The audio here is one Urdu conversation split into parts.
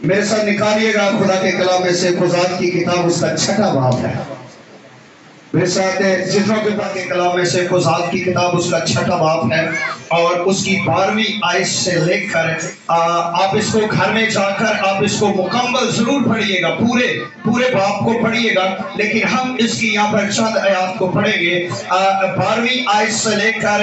میرے ساتھ نکالیے گا خدا کے کلام میں سے قضات کی کتاب اس کا 6واں باب ہے. میرے ساتھ جتنوں کے خدا کے کلام میں سے قضات کی کتاب اس کا 6واں باب ہے اور اس کی 12ویں آیت سے لے کر آپ اس کو گھر میں جا کر آپ اس کو مکمل ضرور پڑھیے گا، پورے باب کو پڑھیے گا، لیکن ہم اس کی یہاں پر چند آیات کو پڑھیں گے. 12ویں آیت سے لے کر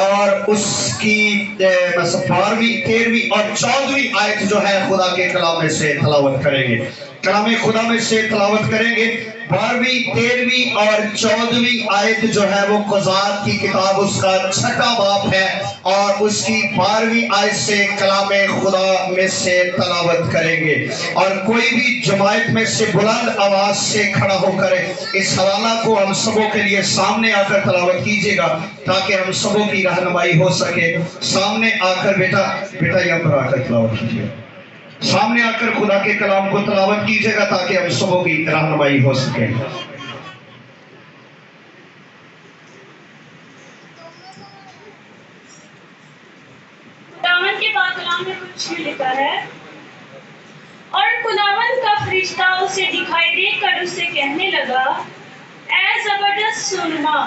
اور اس کی 12ویں 13ویں اور 14ویں آیت جو ہے خدا کے کلام میں سے تلاوت کریں گے. کلام خدا میں سے تلاوت کریں گے. 12ویں 13ویں اور 14ویں آیت جو ہے وہ قضات کی کتاب اس کا 6واں باب ہے اور اس کی 12ویں آیت سے کلام خدا میں سے تلاوت کریں گے. اور کوئی بھی جماعت میں سے بلند آواز سے کھڑا ہو کر اس حوالہ کو ہم سبوں کے لیے سامنے آ کر تلاوت کیجیے گا تاکہ ہم سبوں کی رہنمائی ہو سکے. سامنے آ کر بیٹا یہاں پر آ کر تلاوت کیجیے. سامنے آ کر خدا کے کلام کو تلاوت کیجیے گا تاکہ ہم سبوں کی رہنمائی ہو سکے. خداوند کے پاک کلام میں کچھ لکھا ہے، اور خداوند کا فرشتہ اسے دکھائی دے کر اسے کہنے لگا، اے زبردست سونما،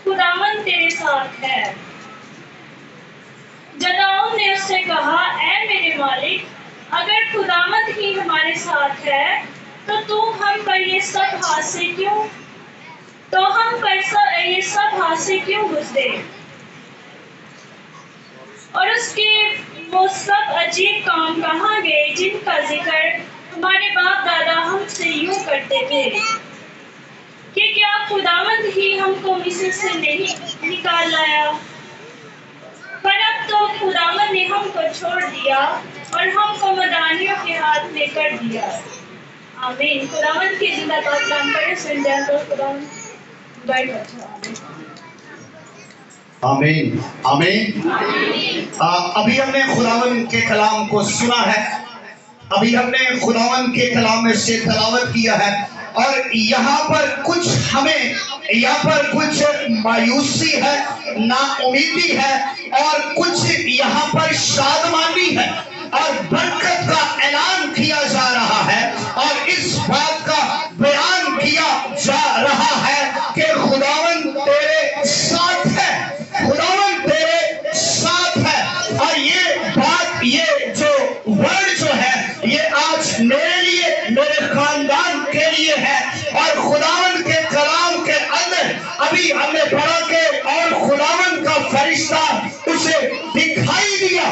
خداوند تیرے ساتھ ہے. جدعون نے اس سے کہا، اے میرے مالک، اگر خداوند ہی ہمارے ساتھ ہے تو ہم پر یہ سب حادثے کیوں گزرے؟ اور اس کے وہ سب عجیب کام کہاں گئے جن کا ذکر ہمارے باپ دادا ہم سے یوں کرتے تھے کہ کیا خداوند ہی ہم کو مصر سے نہیں نکال لایا؟ پر اب تو خداوند نے ہم کو چھوڑ دیا اور ہم کو مدائنیوں کے ہاتھ میں کر دیا. آمین. خداوند کی زندہ پاک کلام پڑھے سن جائے تو خداوند بیٹھ اچھا. آمین آمین. ابھی ہم نے خداوند کے کلام کو سنا ہے، ابھی ہم نے خداوند کے کلام میں سے تلاوت کیا ہے اور یہاں پر کچھ مایوسی ہے، نا امیدی ہے اور کچھ یہاں پر شادمانی ہے اور برکت کا اعلان کیا جا رہا ہے اور اس بات کا بیان کیا جا رہا ہے کہ خداوند تیرے ساتھ ہے، خداوند تیرے ساتھ ہے. اور یہ بات، یہ جو ورڈ جو ہے یہ آج میرے لیے، میرے خاندان کے لیے ہے. اور خداوند کے کلام کے اندر ابھی ہم نے پڑھا کہ اور خداوند کا فرشتہ اسے دکھائی دیا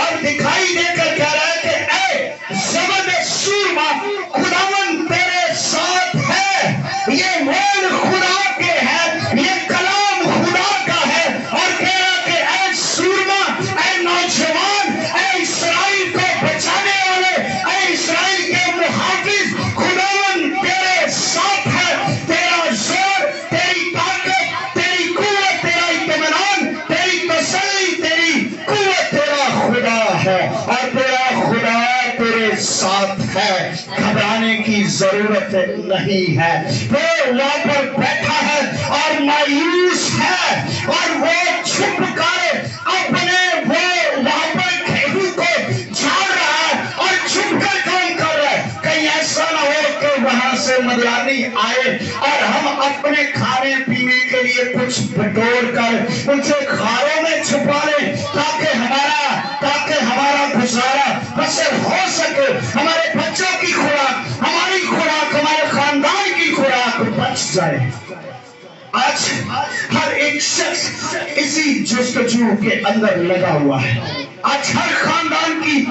اور دکھائی دے کر کہہ رہا ہے کہ اے زبردست سورما، خداوند تیرے ساتھ ہے. یہ ورڈ خدا کے ہے، یہ کلام خدا کا ہے اور کہہ رہا کہ اے سورما، اے نوجوان، اے اسرائیل کو بچانے والے، اے اسرائیل کے محافظ، خداوند تیرے ساتھ ہے. تیرا زور، تیری طاقت، تیری قوت، تیرا اطمینان، تیری تسلی، تیری قوت تیرا خدا ہے اور تیرا خدا تیرے ساتھ ہے. گھبرانے کی ضرورت نہیں ہے. وہ وہاں پر بیٹھا ہے اور مایوس ہے اور وہ چھپ کر اپنے وہ وہاں پر گھیرو کو جھاڑ رہا ہے اور چھپ کر کام کر رہا ہے. کہیں ایسا نہ ہو کہ وہاں سے مدیانی آئے اور ہم اپنے کھانے پینے کے لیے کچھ بٹور کر اسے خاروں میں چھپا لیں تاکہ ہمارا گزارا بسر ہو سکے، ہمارے بچوں کی خوراک، ہماری خوراک، ہمارے خاندان کی خوراک بچ جائے. آج ہر ایک شخص اسی جستجو کے اندر لگا ہوا ہے. آج ہر خاندان کی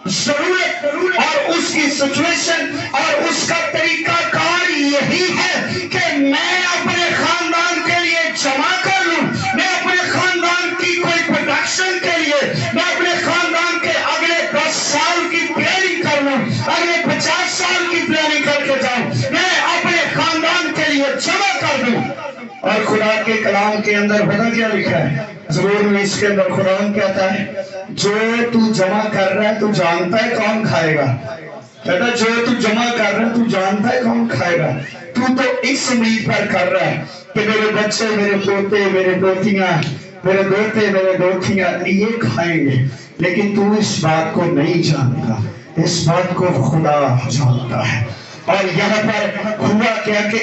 ضرورت اور اس کی سچویشن اور اس کا طریقہ کار یہی ہے کہ میں اپنے خاندان کے لیے جمع کر لوں، میں اپنے خاندان کی کوئی پروڈکشن کے لیے، میں اپنے خاندان کے اگلے 10 سال کی پلاننگ کر لوں، اگلے 50 سال کی پلاننگ کر کے جاؤں، میں اپنے خاندان کے لیے جمع کر دوں. اور خدا کے کلام کے اندر پتہ کیا لکھا ہے؟ ضرور میں اس کے اندر خدا کہتا ہے جو تو جمع کر رہا ہے تو جانتا ہے کون کھائے گا. کہتا جو تو جمع کر رہا ہے تو جانتا ہے کون کھائے گا. تو اس امید پر کر رہا ہے کہ میرے بچے، میرے پوتے، میرے پوتیاں، میرے دوتے، میرے دوتیاں یہ کھائیں گے، لیکن تو اس بات کو نہیں جانتا، اس بات کو خدا جانتا ہے. اور یہاں پر ہوا کیا کہ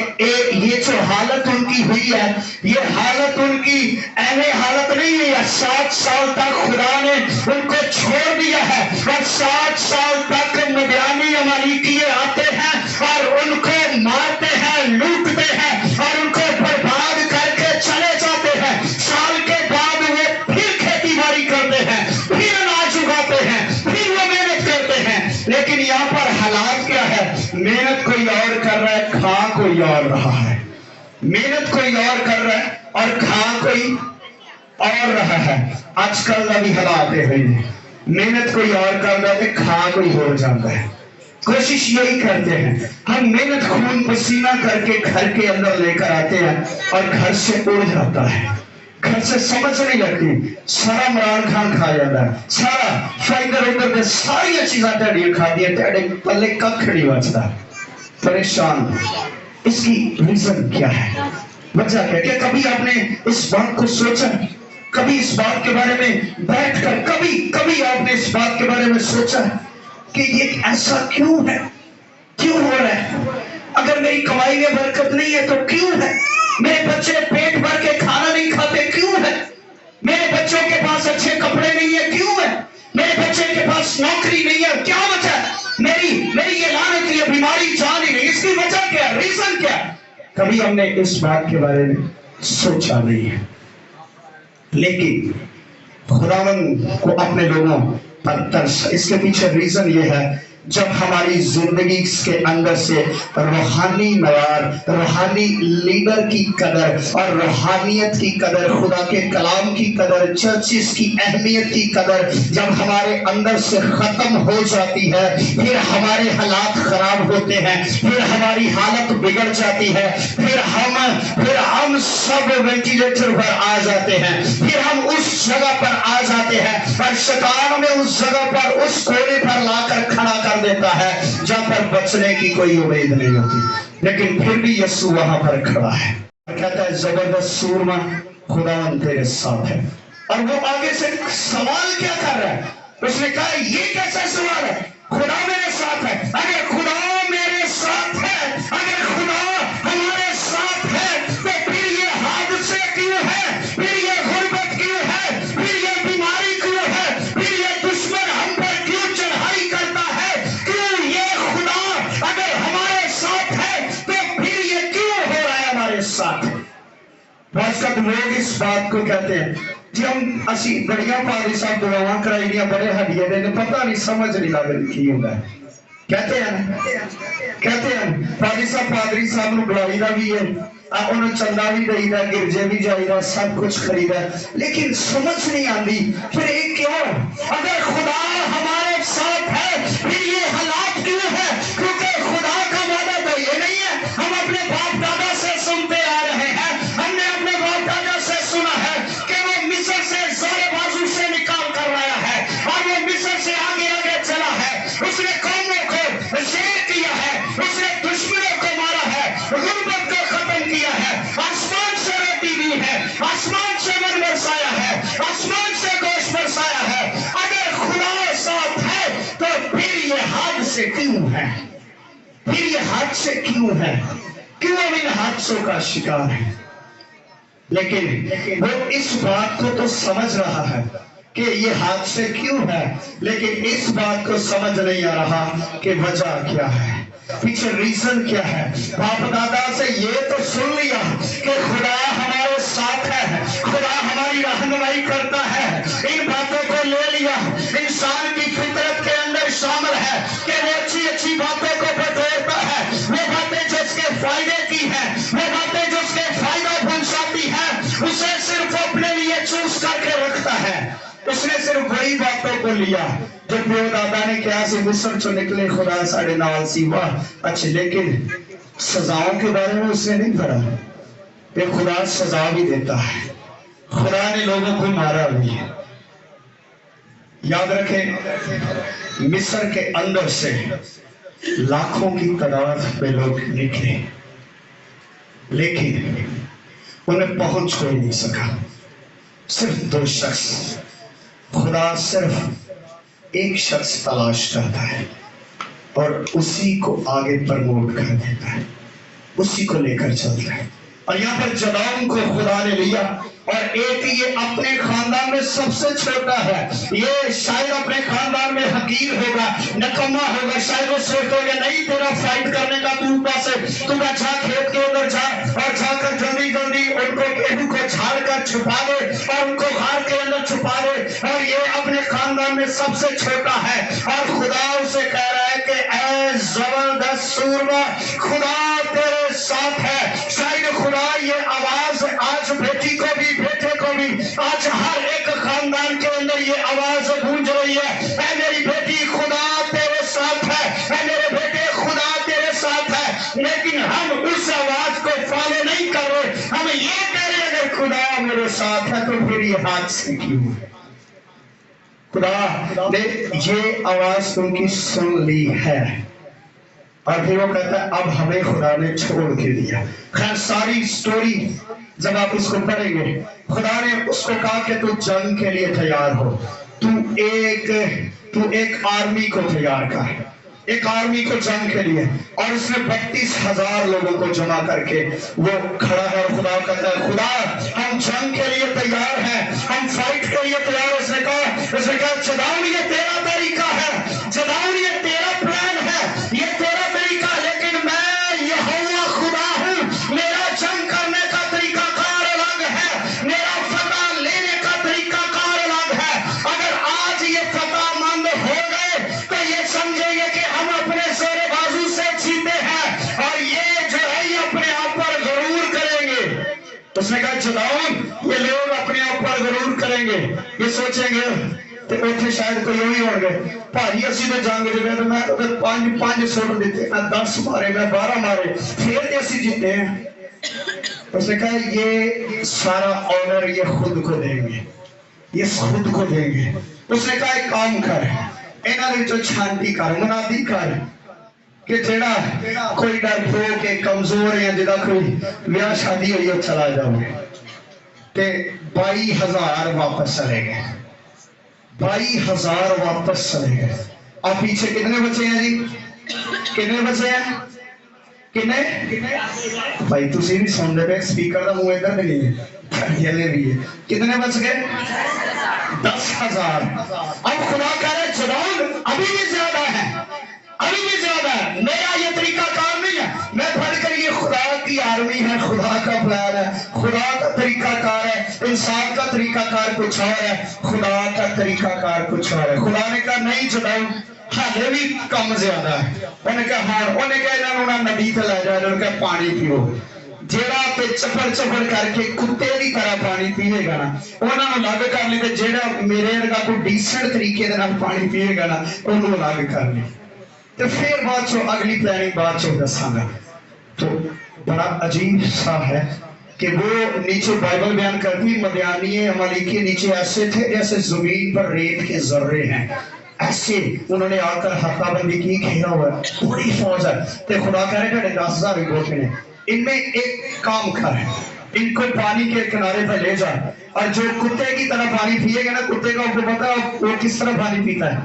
یہ جو حالت ان کی ہوئی ہے، یہ حالت ان کی ایسے حالت نہیں ہے. 7 سال تک خدا نے ان کو چھوڑ دیا ہے، اور 7 سال تک مدیانی عمالیقی آتے ہیں اور ان کو مارتے ہیں، لوٹتے ہیں اور ان کو برباد کر کے چلے جاتے ہیں. سال کے بعد وہ پھر کھیتی باڑی کرتے ہیں، پھر اناج اگاتے ہیں، پھر وہ محنت کرتے ہیں. لیکن یہاں پر حالات کیا ہے؟ محنت کوئی اور کر رہا ہے، کھا کوئی اور رہا ہے. محنت کوئی اور کر رہا ہے اور کھا کوئی اور رہا ہے. آج کل ابھی حالات ہوئے ہیں، محنت کوئی اور کر رہا ہے، کھا کوئی ہو جاتا ہے. کوشش یہی کرتے ہیں ہم، محنت خون پسینہ کر کے گھر کے اندر لے کر آتے ہیں اور گھر سے اڑ جاتا ہے. گھر سے سمجھ نہیں لگتی، سارا عمران خان کھا جاتا ہے، سارا فائدر ادھر دے ساری چیزاں تیڑی کھا دیا، تیڑے پلے ککھ نہیں بچتا. پریشان. اس کی ریزن کیا ہے؟ وجہ کیا؟ کہ کبھی آپ نے اس بات کو سوچا؟ کبھی اس بات کے بارے میں بیٹھ کر کبھی آپ نے اس بات کے بارے میں سوچا کہ یہ ایسا کیوں ہے؟ کیوں ہو رہا ہے؟ اگر میری کمائی میں برکت نہیں ہے تو کیوں ہے؟ میرے بچے پیٹ بھر کے کھانا نہیں کھاتے کیوں ہے؟ میرے بچوں کے پاس اچھے کپڑے نہیں ہے کیوں ہے؟ میرے بچے کے پاس نوکری نہیں ہے کیا وجہ ہے؟ میری یہ لعنت یہ بیماری جان ہی نہیں، اس کی وجہ کیا؟ ریزن کیا؟ کبھی ہم نے اس بات کے بارے میں سوچا نہیں ہے. لیکن خداوند کو اپنے لوگوں پر ترس. اس کے پیچھے ریزن یہ ہے، جب ہماری زندگی کے اندر سے روحانی معیار، روحانی لیڈر کی قدر اور روحانیت کی قدر، خدا کے کلام کی قدر، چرچز کی اہمیت کی قدر جب ہمارے اندر سے ختم ہو جاتی ہے، پھر ہمارے حالات خراب ہوتے ہیں، پھر ہماری حالت بگڑ جاتی ہے، پھر ہم سب وینٹیلیٹر پر آ جاتے ہیں، پھر ہم اس جگہ پر آ جاتے ہیں اور شیطان ہمیں اس جگہ پر، اس کونے پر لا کر کھڑا کر دیتا ہے جہاں پر بچنے کی کوئی امید نہیں ہوتی. لیکن پھر بھی یسوع وہاں پر کھڑا ہے، کہتا ہے زبردست سورما خداوند تیرے ساتھ ہے. اور وہ آگے سے سوال کیا کر رہا ہے؟ اس نے کہا یہ کیسا سوال ہے؟ خدا میرے ساتھ ہے. اگر خدا میرے ساتھ ہے، اگر خدا ہمارے ساتھ ہے تو پھر یہ حادثے کیوں ہے؟ پھر یہ غربت کیوں ہے؟ پھر یہ بیماری کیوں ہے؟ پھر یہ دشمن ہم پر کیوں چڑھائی کرتا ہے؟ کیوں یہ خدا اگر ہمارے ساتھ ہے تو پھر یہ کیوں ہو رہا ہے ہمارے ساتھ؟ بعض کا لوگ اس بات کو کہتے ہیں جی ہم اسی بڑیاں پادری صاحب دعاواں کرائی دیا بڑے ہڈیے نے پتہ نہیں سمجھ نہیں لگ رہی کی ہوگا. کہتے ہیں پادری صاحب نو بلائی دا بھی ہے، انہوں چندہ بھی دئی دا، گرجے بھی جائی دا، سب کچھ خریدا، لیکن سمجھ نہیں آتی پھر ایک کیوں؟ اگر خدا ہمارے ساتھ ہے پھر یہ حالات کیوں ہے؟ کیونکہ خدا کا وعدہ تو یہ نہیں ہے. ہم اپنے باپ دادا سے سنتے آ رہے ہیں، ہم نے اپنے باپ دادا سے سنا ہے کہ وہ مصر سے زور بازو سے نکال کر لایا ہے اور وہ مصر سے آگے آگے چلا ہے. اس نے قوموں کو زیر کیا ہے، اس نے دشمنوں کو مارا ہے، غربت کو ختم کیا ہے، آسمان سے روٹی دی ہے، آسمان سے من برسایا ہے، آسمان سے گوشت برسایا ہے. اگر خدا ساتھ ہے تو پھر یہ حادثے کیوں ہیں؟ پھر یہ حادثے کیوں ہیں؟ کیوں ہم ان حادثوں کا شکار ہیں؟ لیکن وہ اس بات کو تو سمجھ رہا ہے کہ یہ حادثے کیوں ہے، لیکن اس بات کو سمجھ نہیں آ رہا کہ وجہ کیا ہے، پیچھے ریزن کیا ہے. باپ دادا سے یہ تو سن لیا کہ خدا ہمارے ساتھ ہے، خدا ہماری رہنمائی کرتا ہے، ان باتوں کو لے لیا. انسان کی فطرت کے اندر شامل ہے کہ وہ اچھی باتوں کو بٹورتا ہے، وہ باتیں جو اس کے فائدے کی ہیں، وہ باتیں جو اس کے فائدہ پہنچاتی ہیں، اسے صرف اپنے لیے چوز کر کے رکھتا ہے. اس نے صرف بڑی باتوں کو لیا. جب پیو دادا نے کیا سے مصر چو نکلے خدا ساڑھے نال سی واہ اچھے، لیکن سزاؤں کے بارے میں اس نے نہیں پڑھا کہ خدا سزا بھی دیتا ہے، خدا نے لوگوں کو مارا بھی ہے. یاد رکھیں مصر کے اندر سے لاکھوں کی تعداد پہ لوگ نکلے، لیکن انہیں پہنچ کوئی نہیں سکا. صرف 2 شخص، خدا صرف ایک شخص تلاش کرتا ہے. اور اسی کو آگے پرموٹ کر دیتا ہے، اسی کو لے کر چلتا ہے۔ اور یہاں پر جدعون کو خدا نے لیا، اور ایک یہ اپنے خاندان میں سب سے چھوٹا ہے، یہ شاید اپنے خاندان میں حقیر ہوگا، نکما ہوگا، شاید وہ سوچتے ہوگا نہیں تیرا فائٹ کرنے کا تو پاس ہے، تو جا کھیت کے اندر جا اور جا کر جلدی جلدی ان کو گیہوں کو جھاڑ کر چھپا دے اور ان کو غار کے اندر چھپا دے، اور یہ اپنے خاندان میں سب سے چھوٹا ہے، اور خدا اسے کہہ رہا ہے کہ اے زبردست سورما، خدا تیرے ساتھ ہے۔ شاید خدا یہ آواز آج بیٹی کو بھی، بیٹے کو بھی، آج ہر ایک خاندان کے اندر یہ آواز گونج رہی ہے، اے میری بیٹی خدا تیرے ساتھ ہے، اے میرے بیٹے خدا تیرے ساتھ ہے۔ لیکن ہم اس آواز کو فالو نہیں کر رہے، ہم یہ کہہ رہے اگر خدا میرے ساتھ ہے تو پھر یہ حادثے کیوں ہے؟ خدا نے یہ آواز ان کی سن لی ہے، اور پھر وہ کہتا ہے اب ہمیں خدا نے چھوڑ کے دیا۔ خیر ساری سٹوری جب آپ اس کو پڑھیں گے، خدا نے اس کو کہا کہ تو جنگ کے لیے تیار ہو، تو ایک آرمی کو تیار کر، ایک آرمی کو جنگ کے لیے، اور اس نے 32,000 لوگوں کو جمع کر کے وہ کھڑا ہے، اور خدا کہتا ہے خدا ہم جنگ کے لیے تیار ہیں، ہم فائٹ کے لیے تیار ہیں۔ اس نے کہا جدعون یہ تیرا طریقہ ہے، جدعون یہ تیرا پلان ہے، یہ تیرا طریقہ، لیکن میں یہوہ خدا ہوں، میرا جنگ کرنے کا طریقہ کار الگ ہے، میرا فتح لینے کا طریقہ کار الگ ہے۔ اگر آج یہ فتح مند ہو گئے تو یہ سمجھیں گے کہ ہم اپنے زور بازو سے جیتے ہیں، اور یہ جو ہے یہ اپنے آپ پر غرور کریں گے۔ اس نے کہا جدعون یہ لوگ اپنے آپ پر غرور کریں گے، یہ سوچیں گے تو اتنے شاید کوئی ہوئی ہوں گے بھائی اسی تو جنگ دے تو میں تو پانچ سوٹ دیتے، میں 10 مارے، میں 12 مارے، پھر تو اسی جیتے ہیں۔ اس نے کہا یہ سارا آنر یہ خود کو دیں گے، یہ خود کو دیں گے۔ اس نے کہا ایک کام کر، انہوں نے جو چھانٹی کر، منادی کر کہ جڑا کوئی ڈر پھو کے کمزور یا جڑا کوئی بیاہ شادی ہوئی ہو چلا جاؤ گے، تے 22,000 واپس چلے گئے، 22,000 واپس چلے گئے۔ اب پیچھے کتنے بچے ہیں جی؟ کتنے بچے ہیں؟ کتنے؟ بھائی تسی بھی سن دے پہ سپیکر دا منہ ادھر نہیں ہے، یہ بھی ہے، کتنے بچ گئے؟ 10,000۔ اب خدا کہہ رہے جدعون ابھی بھی زیادہ ہے، ابھی بھی زیادہ ہے، میرا یہ طریقہ کار نہیں ہے، میں پڑھ کر یہ خدا کی آرمی ہے، خدا کا پلان ہے، خدا کا طریقہ کار ہے، انسان کا طریقہ کار کچھ اور ہے، خدا کا طریقہ کار کچھ اور ہے۔ خدا نے کہا نہیں جدعون ہالے بھی کم زیادہ ہے۔ انہوں نے کہا ہاں، انہوں نے کہا انہوں نے ندی تے لے جائے، انہوں نے کہا پانی پیو، جیڑا تے چپڑ چپڑ کر کے کتے دی طرح پانی پیے گا نا انہوں نے لگ کر لی، تے جیڑا میرے ارگا کوئی ڈیسنٹ طریقے دے نال پانی پیے گا نا انہوں لگ کر لی۔ تو پھر بعد چو اگلی پلاننگ بعد چو دساں گا۔ تو بڑا عجیب سا ہے کہ وہ نیچے بائبل بیان کرتی مدیانی عملی کے نیچے ایسے تھے جیسے زمین پر ریت کے ذرے ہیں، ایسے انہوں نے آ کر حقہ بندی کی، گھیرا ہوا ہے، بڑی فوج ہے۔ تو خدا کہہ رہے تھے 10,000 گوٹے نے، ان میں ایک کام کر ہے، ان کو پانی کے کنارے پہ لے جا، اور جو کتے کی طرح پانی پیے گا نا، کتے کا آپ کو پتا وہ کس طرح پانی پیتا ہے،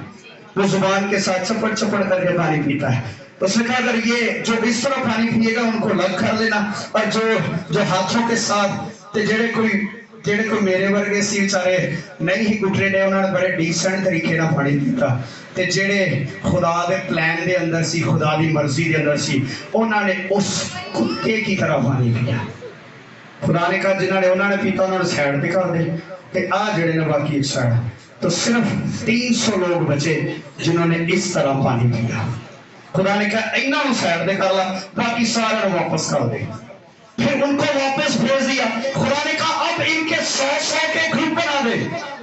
وہ زبان کے ساتھ چپڑ چپڑ کر کے پانی پیتا ہے۔ اس نے کہا اگر یہ جو اس طرح پانی پیے گا ان کو لگ کر لینا، اور جو ہاتھوں کے ساتھ جڑے کوئی میرے ورگے سی بیچارے نہیں ہی گٹرے نے، انہوں نے بڑے ڈیسنٹ طریقے نہ پانی پیتا، تے جڑے خدا دے پلان دے اندر سی، خدا دی مرضی دے اندر سی، انہوں نے اس کتے کی طرح پانی پیا۔ خدا نے کہا جنہوں نے انہوں نے پیتا انہوں نے سائڈ پہ کر دے، تے آ جڑے نے باقی ایک سائڈ، تو صرف 300 لوگ بچے جنہوں نے اس طرح پانی پیا۔ خدا نے کہا انہوں سائڈ پہ کر لا، باقی سارے واپس کر دے۔ پھر ان کو واپس بھیج دیا۔ خدا نے کہا اب ان کے 100 کے گروپ بنا دے،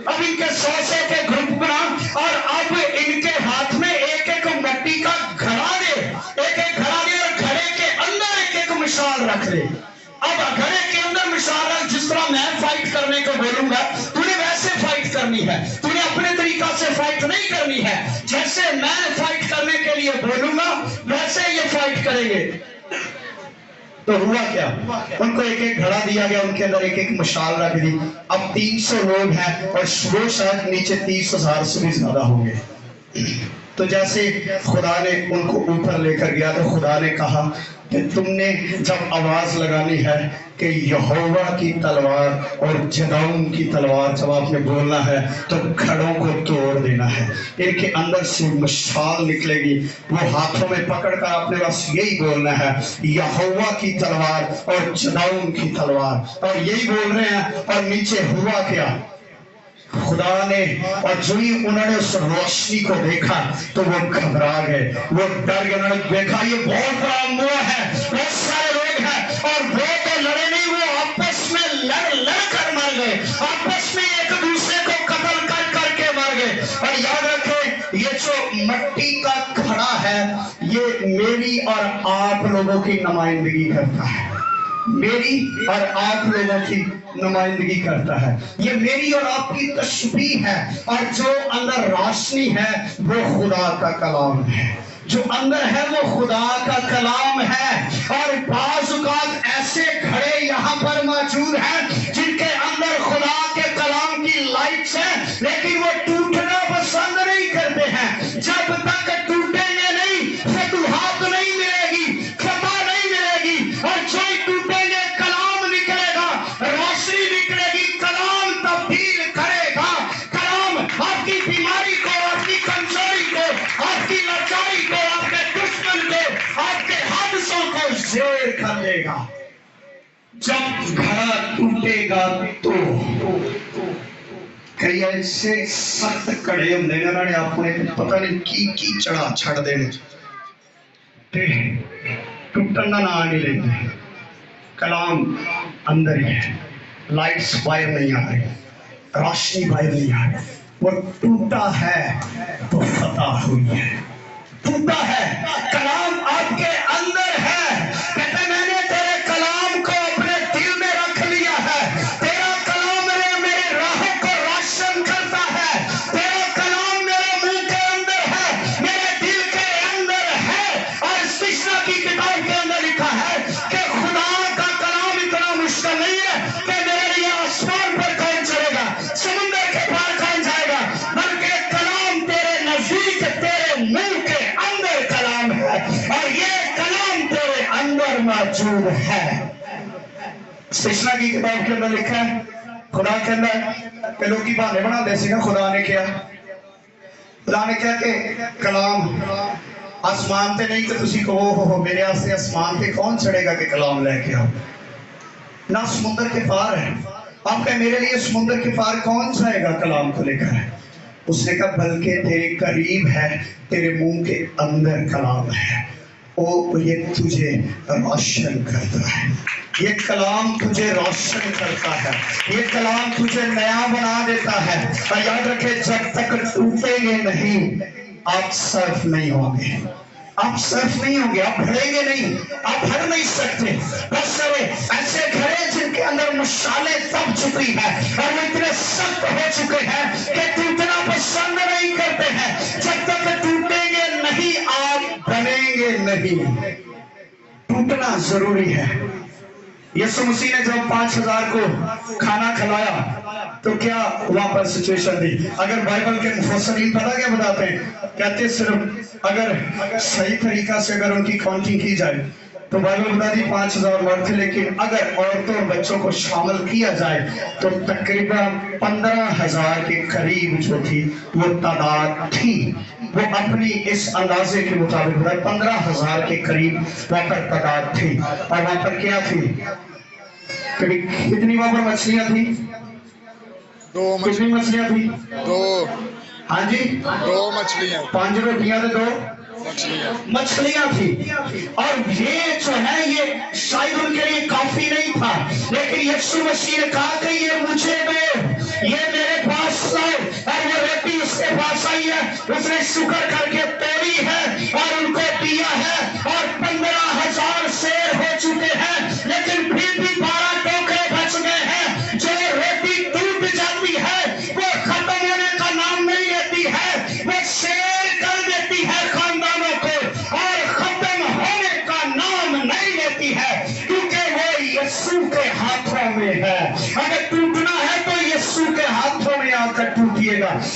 اب ان کے 100 کے گروپ بنا، اور اب ان کے ہاتھ میں ایک ایک مٹی کا گھڑا دے، ایک ایک گھڑا دے، اور گھڑے کے اندر ایک ایک مشال رکھ دے۔ اب گھڑے کے اندر مشال رکھ، جس طرح میں فائٹ کرنے کو بولوں گا تو نے ویسے فائٹ کرنی ہے، تو نے اپنے طریقہ سے فائٹ نہیں کرنی ہے، جیسے میں فائٹ کرنے کے لیے بولوں گا ویسے یہ فائٹ کریں گے۔ تو ہوا کیا، ان کو ایک ایک گھڑا دیا گیا، ان کے اندر ایک ایک مشال رکھ دی۔ اب 300 لوگ ہیں اور وہ شاید نیچے 30,000 سے بھی زیادہ ہوں گے۔ تو جیسے خدا نے ان کو اوپر لے کر گیا تو خدا نے کہا کہ تم نے جب آواز لگانی ہے کہ یہوہ کی تلوار اور جدعون کی تلوار، جب آپ نے بولنا ہے تو گھڑوں کو توڑ دینا ہے، ان کے اندر سے مشال نکلے گی، وہ ہاتھوں میں پکڑ کر اپنے بس یہی بولنا ہے یہوہ کی تلوار اور جدعون کی تلوار، اور یہی بول رہے ہیں۔ اور نیچے ہوا کیا؟ خدا نے، اور جو ہی انہوں نے اس روشنی کو دیکھا تو وہ گھبرا گئے، وہ ڈر گئے، انہوں نے دیکھا یہ بہت بڑا منہ ہے، بہت سارے لوگ ہیں، اور وہ تو لڑے نہیں، وہ آپس میں لڑ کر مر گئے، آپس میں ایک دوسرے کو قتل کر کے مر گئے۔ اور یاد رکھیں یہ جو مٹی کا گھڑا ہے یہ میری اور آپ لوگوں کی نمائندگی کرتا ہے، میری اور آپ لوگوں کی نمائندگی کرتا ہے، یہ میری اور آپ کی تشبیہ ہے، اور جو اندر روشنی ہے وہ خدا کا کلام ہے، جو اندر ہے وہ خدا کا کلام ہے۔ اور بعض اوقات ایسے گھڑے یہاں پر موجود ہیں جن کے اندر خدا کے کلام کی لائٹس ہیں، لیکن وہ ٹوٹنا پسند نہیں کرتے ہیں، جب تک ٹوٹیں گے نہیں فتوحات نہیں ملے گی، فتح نہیں ملے گی، اور جو ہی ٹوٹیں گے کلام نکلے گا، روشنی نکلے گی، کلام تبدیل کرے گا، کلام آپ کی بیماری کو، آپ کی کمزوری کو، آپ کی لاچاری کو، آپ کے دشمن کو، آپ کے حادثوں کو زیر کر دے گا۔ جب گھڑا ٹوٹے گا تو کئی ایسے سخت کڑے ہوں نے انہوں نے اپنے پتہ نہیں کی چڑھا چھڑ دینے ٹوٹن کا نام نہیں لیتے، کلام اندر ہی ہے، لائٹس باہر نہیں آ رہی، روشنی باہر نہیں آ رہی، وہ ٹوٹا ہے تو فتح ہوئی ہے، ٹوٹا ہے، کلام آپ کے اندر ہے، کہتے میں نے تیرے کلام کو اپنے دل میں رکھ لیا ہے، تیرا کلام میرے راہوں کو روشن کرتا ہے، تیرا کلام میرے منہ کے اندر ہے، میرے دل کے اندر ہے۔ اور استشفاء کی کتاب کے اندر لکھا ہے کہ خدا کا کلام اتنا مشکل نہیں ہے کہ میرے لیے آسمان پر کون چڑھے گا، سمندر کے پار کون جائے گا، بلکہ کلام تیرے نزدیک، تیرے منہ کے اندر کلام ہے، اور یہ کلام تیرے اندر موجود ہے۔ استشفاء کی کتاب کے اندر لکھا ہے خدا کے اندر کہ لوگ کی بہانے بنا دے سی نا، خدا نے کیا کہ کلام آسمان تے نہیں کہ تسی کہو ہو میرے آستے آسمان تے کون چڑھے گا کہ کلام لے کے آؤ، نہ سمندر کے پار ہے، آپ کہیں میرے لیے سمندر کے پار کون جائے گا کلام کو لے کر ہے، اس نے کہا بلکہ تیرے قریب ہے، تیرے منہ کے اندر کلام ہے، وہ یہ تجھے روشن کرتا ہے، یہ کلام تجھے روشن کرتا ہے، یہ کلام تجھے نیا بنا دیتا ہے۔ اور یاد رکھے جب تک ٹوٹیں گے نہیں آپ صرف نہیں ہوں گے، آپ صرف نہیں ہوں گے، آپ بھریں گے نہیں، آپ بھر نہیں سکتے۔ بس سارے ایسے گھڑے جن کے اندر مشالیں تب چکی ہیں اور وہ اتنے سخت ہو چکے ہیں کہ ٹوٹنا پسند نہیں کرتے ہیں، جب تک ٹوٹیں گے نہیں آپ بنیں گے نہیں، ٹوٹنا ضروری ہے۔ یسوع مسیح نے جب 5000 کو کھانا کھلایا تو کیا وہاں پر سچویشن تھی؟ اگر بائبل کے مفسرین پتہ کیا بتاتے ہیں، کہتے صرف اگر صحیح طریقہ سے اگر ان کی کاؤنٹنگ کی جائے تو بائبل بتاتی 5000 مرد تھے، لیکن اگر عورتوں اور بچوں کو شامل کیا جائے تو تقریباً 15000 کے قریب جو تھی وہ تعداد تھی۔ وہ اپنی اس اندازے کے مطابق 15000 کے قریب وہاں پر تعداد تھی، اور وہاں پر کیا تھی؟ کتنی وہاں پر مچھلیاں تھی؟ کتنی مچھلیاں تھی؟ 2 ہاں جی 2 مچھلیاں 5 روٹیاں تھے 2 مچھلیاں تھی، اور یہ جو ہے یہ شاید ان کے لیے کافی نہیں تھا، لیکن یسوع مسیح نے کہا کہ یہ مجھے دے، یہ میرے پاس آئے، اور وہ روٹی اس کے پاس آئی ہے، اس نے شکر کر کے توڑی ہے اور ان کو دیا ہے، اور 15000 سیر ہو چکے ہیں، لیکن پھر بھی 12 ٹوکرے بچ گئے ہیں۔ جو روٹی ٹوٹ جاتی ہے وہ ختم ہونے کا نام نہیں لیتی ہے، وہ شیر کر دیتی ہے خاندانوں کو، اور ختم ہونے کا نام نہیں لیتی ہے، کیونکہ وہ یسوع کے ہاتھوں میں ہے۔ اگر ٹوٹنا ہے تو یسوع کے ہاتھوں میں آ کر ٹوٹیے گا،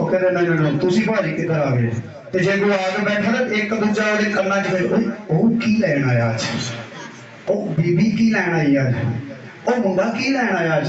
ਉਹ ਕਹਿੰਦੇ ਨਹੀਂ ਤੁਸੀਂ ਭਾਜੀ ਕਿੱਧਰ ਆ ਗਏ? ਤੇ ਜੇ ਕੋਈ ਆ ਕੇ ਬੈਠਾ ਨਾ ਇੱਕ ਦੂਜਾ ਉਹਦੇ ਕੰਨਾਂ 'ਚ ਓਏ ਉਹ ਕੀ ਲੈਣ ਆਇਆ ਅੱਜ, ਉਹ ਬੀਬੀ ਕੀ ਲੈਣ ਆਈ ਅੱਜ, ਉਹ ਮੁੰਡਾ ਕੀ ਲੈਣ ਆਇਆ ਅੱਜ,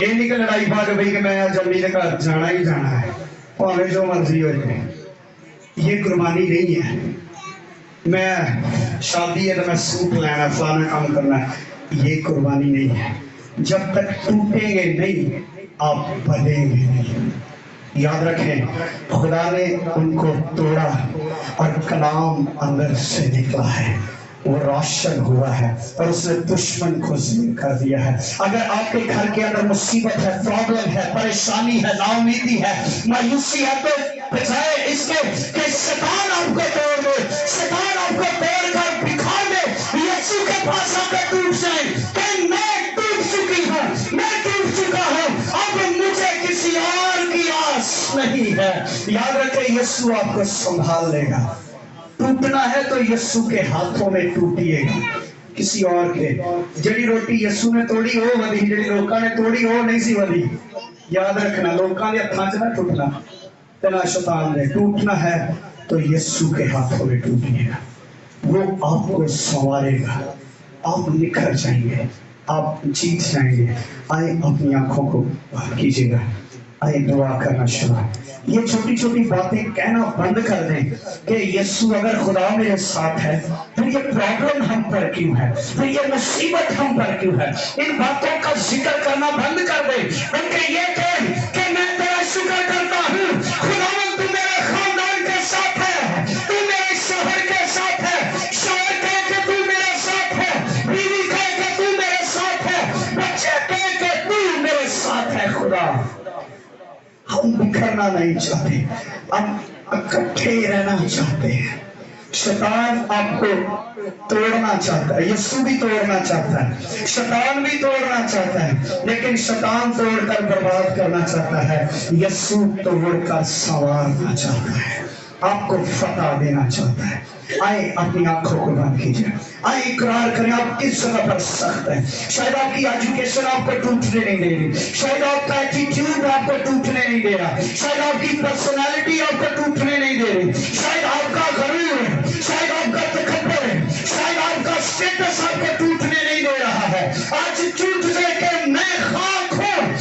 یہ نہیں کہ لڑائی پا کے بھائی کہ میں جلدی کے گھر جانا ہی جانا ہے، پاویں جو مرضی ہو جائے، یہ قربانی نہیں ہے۔ میں شادی ہے تو میں سوٹ لینا فلانا کام کرنا ہے، یہ قربانی نہیں ہے۔ جب تک ٹوٹیں گے نہیں آپ بھلیں گے نہیں۔ یاد رکھیں خدا نے ان کو توڑا اور کلام اندر سے نکلا ہے، وہ روشن ہوا ہے اور اس نے دشمن کو ذلیل کر دیا ہے۔ اگر آپ کے گھر کے اندر مصیبت ہے، پرابلم ہے، پریشانی ہے، نا امیدی ہے، مایوسی ہے، تو بجائے اس کے کہ شیطان آپ کو توڑ دے، شیطان آپ کو توڑ کر بکھا دے، یسوع کے پاس آ کر ٹوٹ جائیں کہ میں ٹوٹ چکی ہوں، میں ٹوٹ چکا ہوں، اب مجھے کسی اور کی آس نہیں ہے۔ یاد رکھیں یسوع آپ کو سنبھال لے گا۔ ٹوٹنا ہے تو یسوع کے ہاتھوں میں ٹوٹیے گا، کسی اور کے۔ جڑی روٹی یسوع نے توڑی ہو ودی، جڑی لوکاں نے توڑی ہو نہیں سی ودی۔ یاد رکھنا لوکاں دے ہتھاں چ نہ ٹوٹنا تے نہ شیطان دے، ٹوٹنا ہے تو یسوع کے ہاتھوں میں ٹوٹیے گا، وہ آپ کو سنوارے گا، آپ نکھر جائیں گے، آپ جیت جائیں گے۔ آئے اپنی آنکھوں کو بند کیجیے گا، آئے دعا کرنا شروع۔ یہ چھوٹی چھوٹی باتیں کہنا بند کر دیں کہ یسوع اگر خدا میرے ساتھ ہے پھر یہ پرابلم ہم پر کیوں ہے، پھر یہ مصیبت ہم پر کیوں ہے۔ ان باتوں کا ذکر کرنا بند کر دیں، بلکہ یہ کہ میں تیرا شکر کرتا ہوں خداوند، تو میرے خاندان کے ساتھ ہے، تو میرے شوہر کے ساتھ ہے، شوہر کہے کہ تو میرے ساتھ ہے، بیوی کہے کہ تو میرے ساتھ ہے، بچے کہے کہ تو میرے ساتھ ہے۔ خدا ہم بکھرنا نہیں چاہتے، ہم اکٹھے رہنا چاہتے ہیں۔ شیطان آپ کو توڑنا چاہتا ہے، یسوع بھی توڑنا چاہتا ہے، شیطان بھی توڑنا چاہتا ہے، لیکن شیطان توڑ کر برباد کرنا چاہتا ہے، یسوع توڑ کر سنوارنا چاہتا ہے، آپ کو فتح دینا چاہتا ہے۔ آئے اپنی آنکھوں کو بند کیجئے، آئے اقرار کریں آپ کس جگہ پر سخت ہیں۔ شاید آپ کی ایجوکیشن آپ کو ٹوٹنے نہیں دے رہی، شاید آپ کا ایٹیٹیوڈ آپ کو ٹوٹنے نہیں دے رہا، شاید آپ کی پرسنالٹی آپ کو ٹوٹنے نہیں دے رہی، شاید آپ کا غرور ہے، شاید آپ کا تکبر ہے، شاید آپ کا اسٹیٹس آپ کو ٹوٹنے نہیں دے رہا ہے۔ آج ٹوٹ جائے کہ میں خاک ہوں،